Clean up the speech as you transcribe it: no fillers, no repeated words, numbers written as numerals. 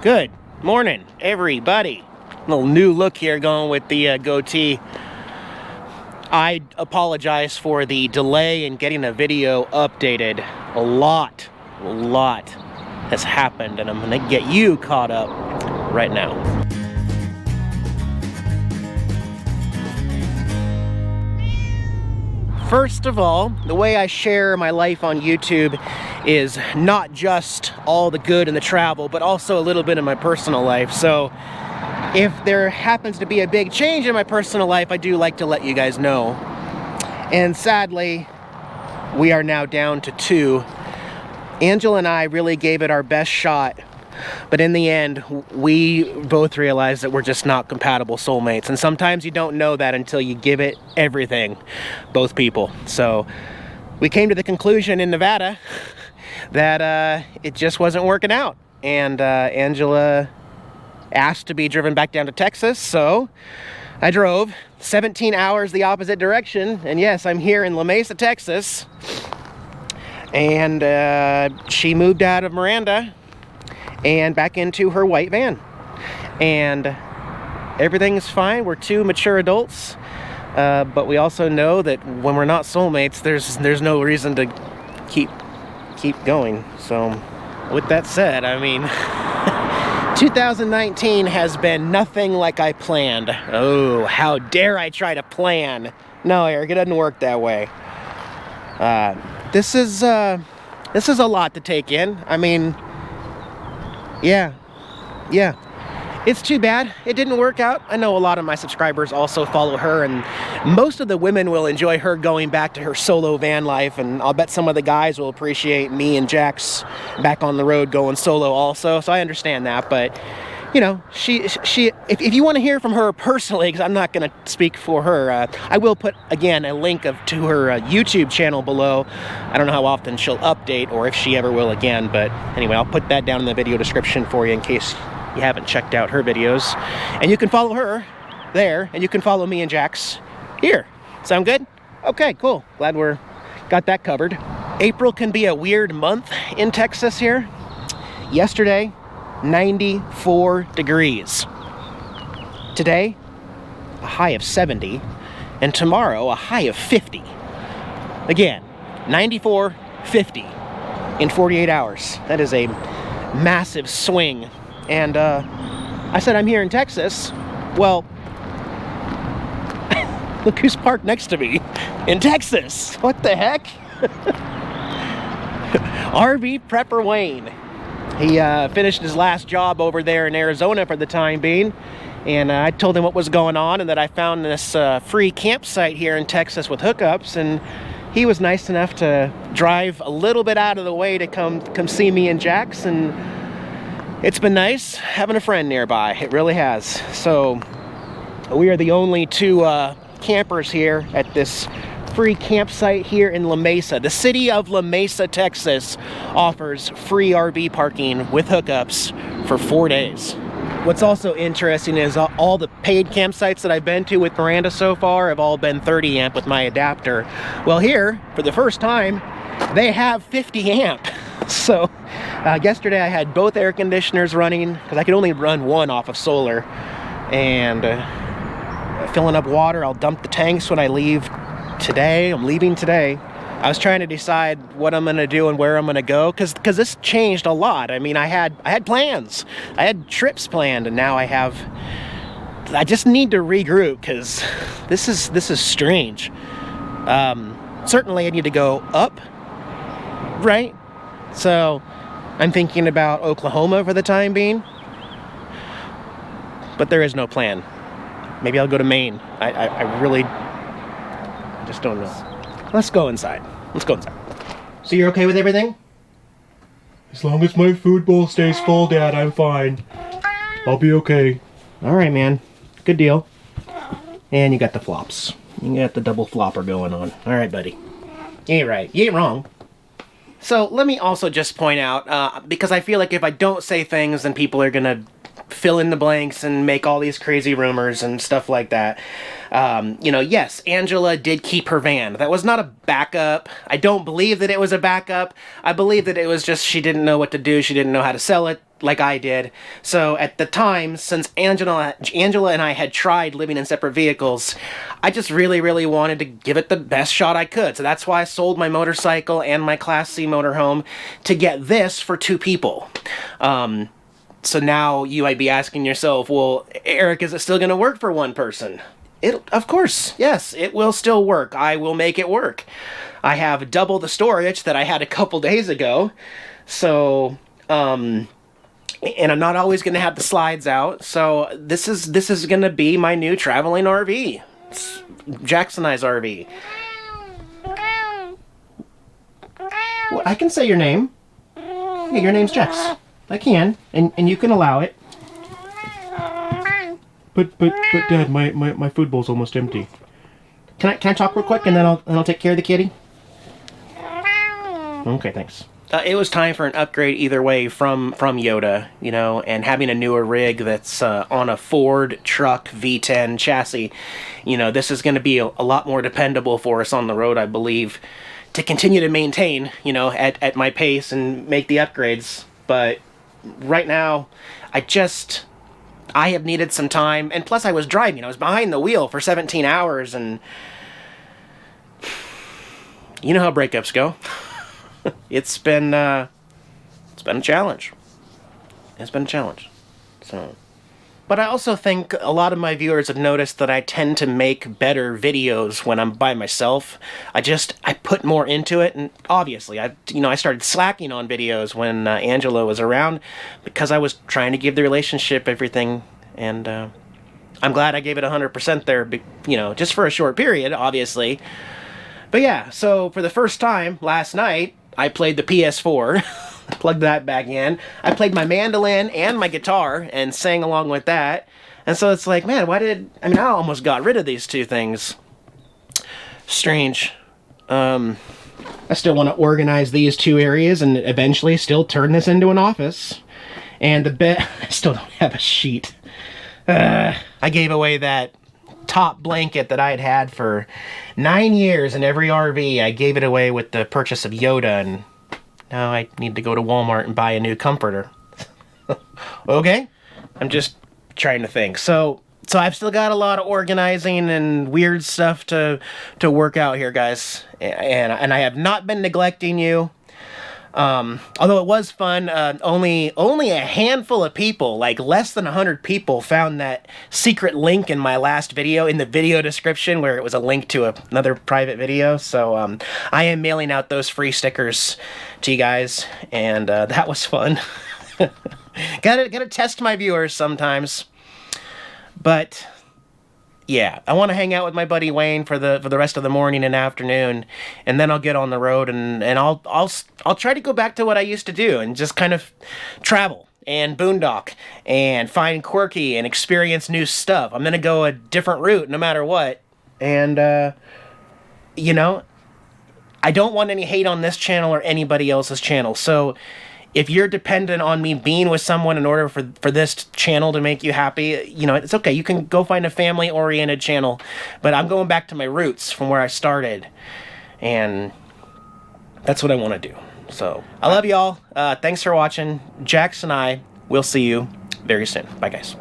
Good morning, everybody. Little new look here going with the goatee. I apologize for the delay in getting a video updated. A lot has happened, and I'm gonna get you caught up right now. First of all, the way I share my life on YouTube is not just all the good and the travel, but also a little bit of my personal life. So if there happens to be a big change in my personal life, I do like to let you guys know. And sadly, we are now down to 2. Angela and I really gave it our best shot, but in the end, we both realized that we're just not compatible soulmates. And sometimes you don't know that until you give it everything, both people. So we came to the conclusion in Nevada that it just wasn't working out. And Angela asked to be driven back down to Texas, so I drove 17 hours the opposite direction. And yes, I'm here in La Mesa, Texas. And she moved out of Miranda and back into her white van, and everything's fine. We're 2 mature adults, but we also know that when we're not soulmates, there's no reason to keep going. So with that said, I mean 2019 has been nothing like I planned. Oh, how dare I try to plan. No, Eric, it doesn't work that way. This is a lot to take in. I mean, yeah, it's too bad it didn't work out. I know a lot of my subscribers also follow her, and most of the women will enjoy her going back to her solo van life, and I'll bet some of the guys will appreciate me and Jax back on the road going solo also. So I understand that, but you know, if you want to hear from her personally, because I'm not going to speak for her, I will put, again, a link to her YouTube channel below. I don't know how often she'll update, or if she ever will again, but anyway, I'll put that down in the video description for you in case you haven't checked out her videos. And you can follow her there, and you can follow me and Jax here. Sound good? Okay, cool. Glad we're got that covered. April can be a weird month in Texas here. Yesterday, 94 degrees. Today, a high of 70, and tomorrow, a high of 50. Again, 94, 50 in 48 hours. That is a massive swing. And I said I'm here in Texas. Well, look who's parked next to me in Texas. What the heck? RV Prepper Wayne. He finished his last job over there in Arizona for the time being, and I told him what was going on and that I found this free campsite here in Texas with hookups, and he was nice enough to drive a little bit out of the way to come see me and Jax, and it's been nice having a friend nearby. It really has. So we are the only 2 campers here at this free campsite here in La Mesa. The city of La Mesa, Texas offers free RV parking with hookups for 4 days. What's also interesting is all the paid campsites that I've been to with Miranda so far have all been 30 amp with my adapter. Well, here, for the first time, they have 50 amp. So yesterday I had both air conditioners running because I could only run one off of solar, and filling up water. I'll dump the tanks when I leave today. I'm leaving today. I was trying to decide what I'm gonna do and where I'm gonna go, because this changed a lot. I mean, I had plans, I had trips planned, and now I just need to regroup, because this is strange. Certainly I need to go up, right? So I'm thinking about Oklahoma for the time being, but there is no plan. Maybe I'll go to Maine. I really just don't know. Let's go inside. So you're okay with everything? As long as my food bowl stays full, Dad, I'm fine. I'll be okay. All right, man. Good deal. And you got the flops. You got the double flopper going on. All right, buddy. You ain't right. You ain't wrong. So let me also just point out, because I feel like if I don't say things, then people are going to fill in the blanks and make all these crazy rumors and stuff like that. You know, yes, Angela did keep her van. That was not a backup. I don't believe that it was a backup. I believe that it was just she didn't know what to do. She didn't know how to sell it. like I did. So at the time, since Angela and I had tried living in separate vehicles, I just really, really wanted to give it the best shot I could. So that's why I sold my motorcycle and my Class C motorhome to get this for 2 people. So now you might be asking yourself, well, Eric, is it still going to work for 1 person? Of course, yes, it will still work. I will make it work. I have double the storage that I had a couple days ago. So, and I'm not always going to have the slides out. So this is going to be my new traveling RV. It's Jackson and I's RV. Well, I can say your name. Yeah, your name's Jax. I can, and you can allow it. But Dad, my food bowl's almost empty. Can I talk real quick, and then I'll take care of the kitty? Okay, thanks. It was time for an upgrade either way from Yoda, you know, and having a newer rig that's on a Ford truck V10 chassis. You know, this is going to be a lot more dependable for us on the road, I believe, to continue to maintain, you know, at my pace and make the upgrades. But right now, I have needed some time, and plus I was driving. I was behind the wheel for 17 hours, and you know how breakups go. It's been a challenge. It's been a challenge. So, but I also think a lot of my viewers have noticed that I tend to make better videos when I'm by myself. I put more into it, and obviously I started slacking on videos when Angela was around because I was trying to give the relationship everything, and I'm glad I gave it 100% there, you know, just for a short period, obviously. But yeah, so for the first time last night, I played the PS4, plugged that back in. I played my mandolin and my guitar and sang along with that. And so it's like, man, I almost got rid of these 2 things. Strange. I still want to organize these 2 areas and eventually still turn this into an office. And the bed, I still don't have a sheet. I gave away that top blanket that I had for 9 years in every RV. I gave it away with the purchase of Yoda, and now I need to go to Walmart and buy a new comforter. Okay? I'm just trying to think. So I've still got a lot of organizing and weird stuff to work out here, guys. And I have not been neglecting you. Although it was fun, only a handful of people, like less than 100 people, found that secret link in my last video, in the video description, where it was a link to another private video. So I am mailing out those free stickers to you guys, and that was fun. Gotta test my viewers sometimes. But yeah, I want to hang out with my buddy Wayne for the rest of the morning and afternoon, and then I'll get on the road and I'll try to go back to what I used to do and just kind of travel and boondock and find quirky and experience new stuff. I'm gonna go a different route no matter what, and you know, I don't want any hate on this channel or anybody else's channel. So if you're dependent on me being with someone in order for this channel to make you happy, you know, it's okay. You can go find a family-oriented channel. But I'm going back to my roots from where I started. And that's what I want to do. So, I love y'all. Thanks for watching. Jax and I will see you very soon. Bye, guys.